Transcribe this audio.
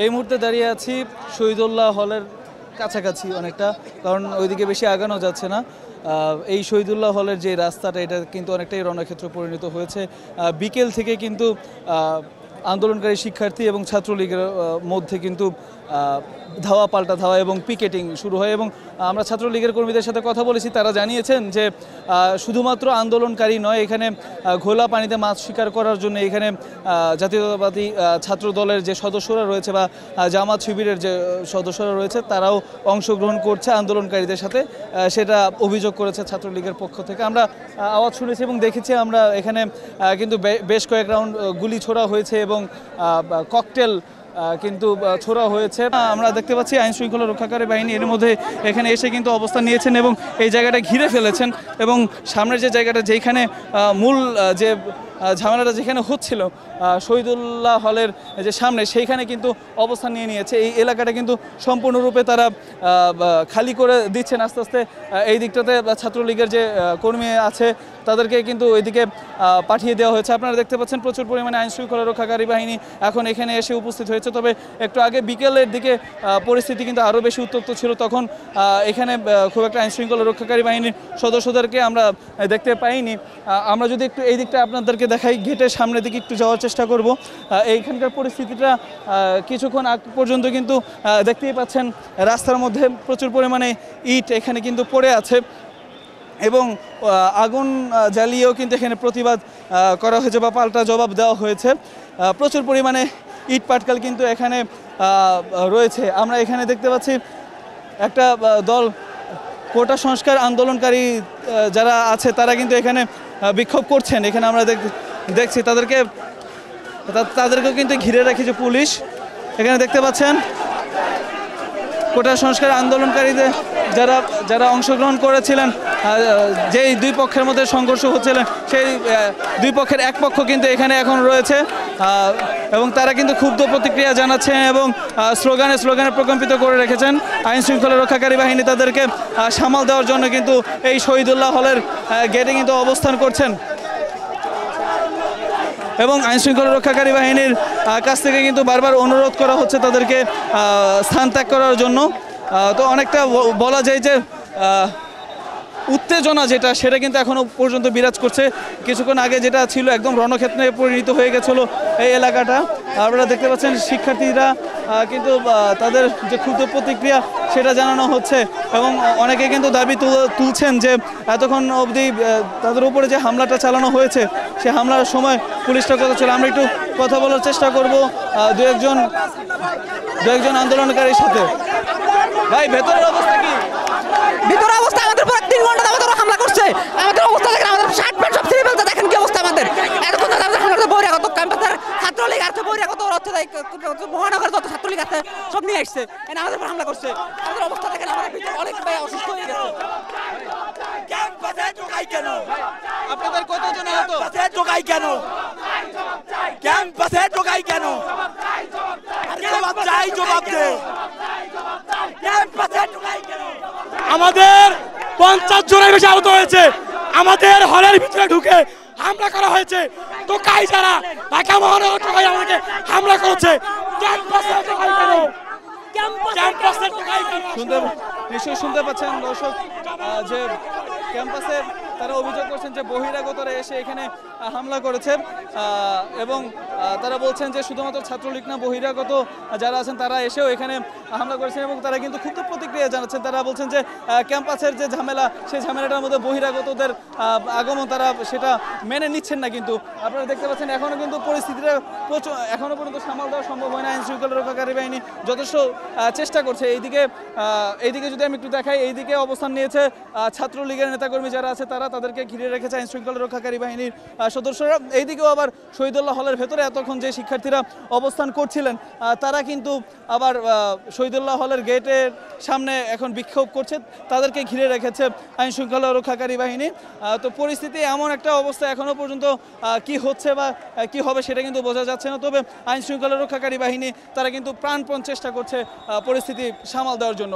এই মুহূর্তে দাঁড়িয়ে আছি শহীদুল্লাহ হলের কাছাকাছি অনেকটা, কারণ ওইদিকে বেশি আগানো যাচ্ছে না। এই শহীদুল্লাহ হলের যে রাস্তাটা, এটা কিন্তু অনেকটাই রণক্ষেত্র পরিণত হয়েছে। বিকেল থেকে কিন্তু আন্দোলনকারী শিক্ষার্থী এবং ছাত্রলীগের মধ্যে কিন্তু ধাওয়া পাল্টা ধাওয়া এবং পিকেটিং শুরু হয়। এবং আমরা ছাত্রলীগের কর্মীদের সাথে কথা বলেছি, তারা জানিয়েছেন যে শুধুমাত্র আন্দোলনকারী নয়, এখানে ঘোলা পানিতে মাছ শিকার করার জন্য এখানে জাতীয়তাবাদী ছাত্র দলের যে সদস্যরা রয়েছে বা জামাত শিবিরের যে সদস্যরা রয়েছে, তারাও অংশগ্রহণ করছে আন্দোলনকারীদের সাথে, সেটা অভিযোগ করেছে ছাত্রলীগের পক্ষ থেকে। আমরা আওয়াজ শুনেছি এবং দেখেছি, আমরা এখানে কিন্তু বেশ কয়েক রাউন্ড গুলি ছোড়া হয়েছে এবং ককটেল কিন্তু ছোড়া হয়েছে। আমরা দেখতে পাচ্ছি আইন শৃঙ্খলা রক্ষাকারী বাহিনী এর মধ্যে এখানে এসে কিন্তু অবস্থান নিয়েছেন এবং এই জায়গাটা ঘিরে ফেলেছেন। এবং সামনের যে জায়গাটা, যেখানে মূল যে ঝামেলাটা যেখানে হচ্ছিল শহীদুল্লাহ হলের যে সামনে, সেইখানে কিন্তু অবস্থান নিয়ে নিয়েছে। এই এলাকাটা কিন্তু সম্পূর্ণরূপে তারা খালি করে দিচ্ছেন আস্তে আস্তে। এই দিকটাতে ছাত্রলীগের যে কর্মী আছে তাদেরকে কিন্তু ওইদিকে পাঠিয়ে দেওয়া হয়েছে। আপনারা দেখতে পাচ্ছেন প্রচুর পরিমাণে আইন শৃঙ্খলা রক্ষাকারী বাহিনী এখন এখানে এসে উপস্থিত হয়েছে। তবে একটু আগে বিকেলের দিকে পরিস্থিতি কিন্তু আরও বেশি উত্তপ্ত ছিল, তখন এখানে খুব একটা আইন শৃঙ্খলা রক্ষাকারী বাহিনীর সদস্যদেরকে আমরা দেখতে পাইনি। আমরা যদি একটু এই দিকটা আপনাদেরকে দেখাই, গেটের সামনের দিকে একটু যাওয়ার চেষ্টা করব। এইখানকার পরিস্থিতিটা কিছুক্ষণ আগ পর্যন্ত কিন্তু দেখতেই পাচ্ছেন, রাস্তার মধ্যে প্রচুর পরিমাণে ইট এখানে কিন্তু পড়ে আছে এবং আগুন জ্বালিয়েও কিন্তু এখানে প্রতিবাদ করা হয়েছে বা পাল্টা জবাব দেওয়া হয়েছে। প্রচুর পরিমাণে ইট পাটকেল কিন্তু এখানে রয়েছে। আমরা এখানে দেখতে পাচ্ছি একটা দল কোটা সংস্কার আন্দোলনকারী যারা আছে, তারা কিন্তু এখানে বিক্ষোভ করছেন। এখানে আমরা দেখছি তাদেরকেও কিন্তু ঘিরে রেখেছে পুলিশ। এখানে দেখতে পাচ্ছেন কোটা সংস্কার আন্দোলনকারীদের যারা অংশগ্রহণ করেছিলেন, যেই দুই পক্ষের মধ্যে সংঘর্ষ হচ্ছিল, সেই দুই পক্ষের এক পক্ষ কিন্তু এখানে এখন রয়েছে এবং তারা কিন্তু ক্ষুব্ধ প্রতিক্রিয়া জানাচ্ছেন এবং স্লোগানে প্রকম্পিত করে রেখেছেন। আইন শৃঙ্খলা রক্ষাকারী বাহিনী তাদেরকে সামাল দেওয়ার জন্য কিন্তু এই শহীদুল্লাহ হলের গেটে কিন্তু অবস্থান করছেন এবং আইন শৃঙ্খলা রক্ষাকারী বাহিনীর কাছ থেকে কিন্তু বারবার অনুরোধ করা হচ্ছে তাদেরকে স্থান ত্যাগ করার জন্য। তো অনেকটা বলা যায় যে উত্তেজনা যেটা, সেটা কিন্তু এখনও পর্যন্ত বিরাজ করছে। কিছুক্ষণ আগে যেটা ছিল একদম রণক্ষেত্রে পরিণত হয়ে গেছিলো এই এলাকাটা। আপনারা দেখতে পাচ্ছেন শিক্ষার্থীরা কিন্তু তাদের যে ক্ষুব্ধ প্রতিক্রিয়া সেটা জানানো হচ্ছে এবং অনেকে কিন্তু দাবি তুলছেন যে এতক্ষণ অবধি তাদের উপরে যে হামলাটা চালানো হয়েছে, সে হামলার সময় পুলিশটা কথা ছিল। আমরা একটু কথা বলার চেষ্টা করব দু একজন আন্দোলনকারীর সাথে। ভাই, ভেতরের অবস্থা কি? ভিতরে অবস্থা আমাদের পুরো 3 ঘন্টা আমাদের হামলা করছে। আমাদের অবস্থা দেখেন, আমাদের শার্ট প্যান্ট সব ছিঁড়ে ফেলতে, দেখেন কি অবস্থা আমাদের। এতক্ষণ আমাদের হামলা বহিরাগত ক্যাম্পাসের ছাত্রলীগ আছে, বহিরাগত মহানগর যত ছাত্রলীগ আছে সব নিয়ে আসছে, আমাদের উপর হামলা করছে। আমাদের অবস্থা দেখেন, আমাদের ভিতরে অনেক ভাই অসুস্থ হয়ে গেছে। ক্যাম্পাসে ঢোকাই কেন? আপনাদের কতজন আহত? ক্যাম্পাসে ঢোকাই কেন? ক্যাম্পাসে ঢোকাই কেন? জবাব চাই, জবাব দে। ক্যাম্পাসে ঢোকাই কেন? আমাদের 50 জনের বেশি আহত হয়েছে। আমাদের হলের ভিতরে ঢুকে হামলা করা হয়েছে। তো কাই যারা ঢাকা মহানগর ঢোকাই আমাকে হামলা করেছে। ক্যাম্পাসে ঢোকাই কেন? ক্যাম্পাসে ঢোকাই কেন? নিশ্চয়ই শুনতে পাচ্ছেন দর্শক যে ক্যাম্পাসে তারা অভিযোগ করছেন যে বহিরাগতরা এসে এখানে হামলা করেছে এবং তারা বলছেন যে শুধুমাত্র ছাত্রলীগ না, বহিরাগত যারা আছেন তারা এসেও এখানে হামলা করেছেন এবং তারা কিন্তু ক্ষুব্ধ প্রতিক্রিয়া জানাচ্ছেন। তারা বলছেন যে ক্যাম্পাসের যে ঝামেলা, সেই ঝামেলাটার মধ্যে বহিরাগতদের আগমন তারা সেটা মেনে নিচ্ছেন না। কিন্তু আপনারা দেখতে পাচ্ছেন এখনও কিন্তু পরিস্থিতিটা এখনও পর্যন্ত সামাল দেওয়া সম্ভব হয় না। আইন শৃঙ্খলা রক্ষাকারী বাহিনী যথেষ্ট চেষ্টা করছে। এইদিকে যদি আমি একটু দেখাই, এইদিকে অবস্থান নিয়েছে ছাত্রলীগের নেতাকর্মী যারা আছে, তাদেরকে ঘিরে রেখেছে আইন শৃঙ্খলা রক্ষাকারী বাহিনীর সদস্যরা। এইদিকেও আবার শহীদুল্লাহ হলের ভেতরে এতক্ষণ যে শিক্ষার্থীরা অবস্থান করছিলেন, তারা কিন্তু আবার শহীদুল্লাহ হলের গেটের সামনে এখন বিক্ষোভ করছে, তাদেরকে ঘিরে রেখেছে আইন শৃঙ্খলা রক্ষাকারী বাহিনী। তো পরিস্থিতি এমন একটা অবস্থা, এখনও পর্যন্ত কি হচ্ছে বা কি হবে সেটা কিন্তু বোঝা যাচ্ছে না। তবে আইন শৃঙ্খলা রক্ষাকারী বাহিনী তারা কিন্তু প্রাণপণ চেষ্টা করছে পরিস্থিতি সামাল দেওয়ার জন্য।